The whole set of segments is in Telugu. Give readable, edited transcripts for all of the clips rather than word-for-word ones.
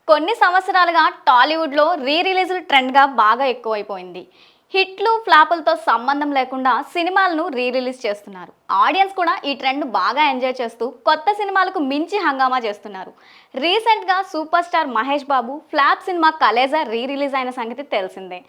కొన్ని సంవత్సరాలుగా టాలీవుడ్లో రీ రిలీజ్‌లు ట్రెండ్‌గా బాగా ఎక్కువైపోయింది. హిట్లు, ఫ్లాపులతో సంబంధం లేకుండా సినిమాలను రీ రిలీజ్ చేస్తున్నారు. ఆడియన్స్ కూడా ఈ ట్రెండ్ బాగా ఎంజాయ్ చేస్తూ కొత్త సినిమాలకు మించి హంగామా చేస్తున్నారు. రీసెంట్‌గా super star Mahesh Babu flop cinema 'Khaleja' re release అయిన సంగతి తెలిసిందే.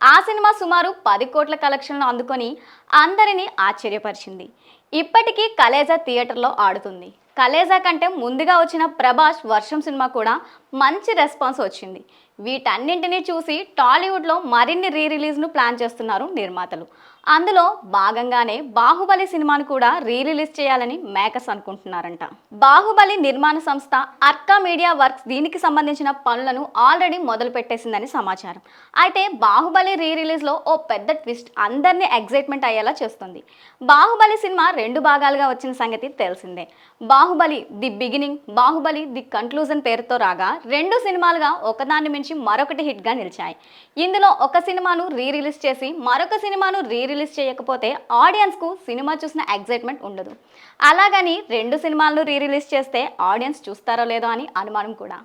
ఆ సినిమా సుమారు 10 కోట్ల కలెక్షన్లు అందుకొని అందరినీ ఆశ్చర్యపరిచింది. ఇప్పటికీ 'కలేజా' థియేటర్లో ఆడుతుంది. 'కలేజా' కంటే ముందుగా వచ్చిన ప్రభాస్ 'వర్షం' సినిమా కూడా మంచి రెస్పాన్స్ వచ్చింది. వీటన్నింటినీ చూసి టాలీవుడ్లో మరిన్ని రీ రిలీజ్ను ప్లాన్ చేస్తున్నారు నిర్మాతలు. అందులో భాగంగానే 'బాహుబలి' సినిమాను కూడా రీ రిలీజ్ చేయాలని మేకర్స్ అనుకుంటున్నారంట. 'బాహుబలి' నిర్మాణ సంస్థ అర్కా మీడియా వర్క్స్ దీనికి సంబంధించిన పనులను ఆల్రెడీ మొదలు పెట్టేసిందని సమాచారం. అయితే 'బాహుబలి' రీ రిలీజ్లో ఓ పెద్ద ట్విస్ట్ అందరినీ ఎగ్జైట్మెంట్ అయ్యేలా చేస్తుంది. 'బాహుబలి' సినిమా 2 భాగాలుగా వచ్చిన సంగతి తెలిసిందే. 'Baahubali the beginning', 'Baahubali the conclusion' పేరుతో రాగా 2 సినిమాలుగా ఒకదాన్ని మించి మరొకటి హిట్గా నిలిచాయి. ఇందులో ఒక సినిమాను రీ రిలీజ్ చేసి మరొక సినిమాను రీ రిలీజ్ చేయకపోతే ఆడియన్స్కు సినిమా చూసిన ఎగ్జైట్మెంట్ ఉండదు. అలాగని 2 సినిమాలను రీ రిలీజ్ చేస్తే ఆడియన్స్ చూస్తారో లేదో అని అనుమానం కూడా.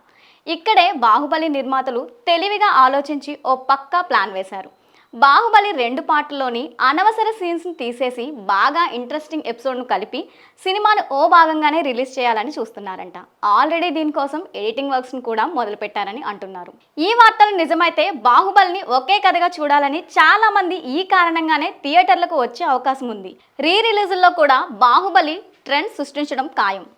ఇక్కడే 'బాహుబలి' నిర్మాతలు తెలివిగా ఆలోచించి ఓ పక్కా ప్లాన్ వేశారు. 'బాహుబలి' 2 పార్ట్లలోని అనవసర సీన్స్ని తీసేసి బాగా ఇంట్రెస్టింగ్ ఎపిసోడ్ను కలిపి సినిమాను ఓ భాగంగానే రిలీజ్ చేయాలని చూస్తున్నారంట. ఆల్రెడీ దీనికోసం ఎడిటింగ్ వర్క్స్ను కూడా మొదలుపెట్టారని అంటున్నారు. ఈ వార్తలు నిజమైతే 'బాహుబలిని' ఒకే కథగా చూడాలని చాలా మంది ఈ కారణంగానే థియేటర్లకు వచ్చే అవకాశం ఉంది. రీ రిలీజుల్లో కూడా 'బాహుబలి' ట్రెండ్ సృష్టించడం ఖాయం.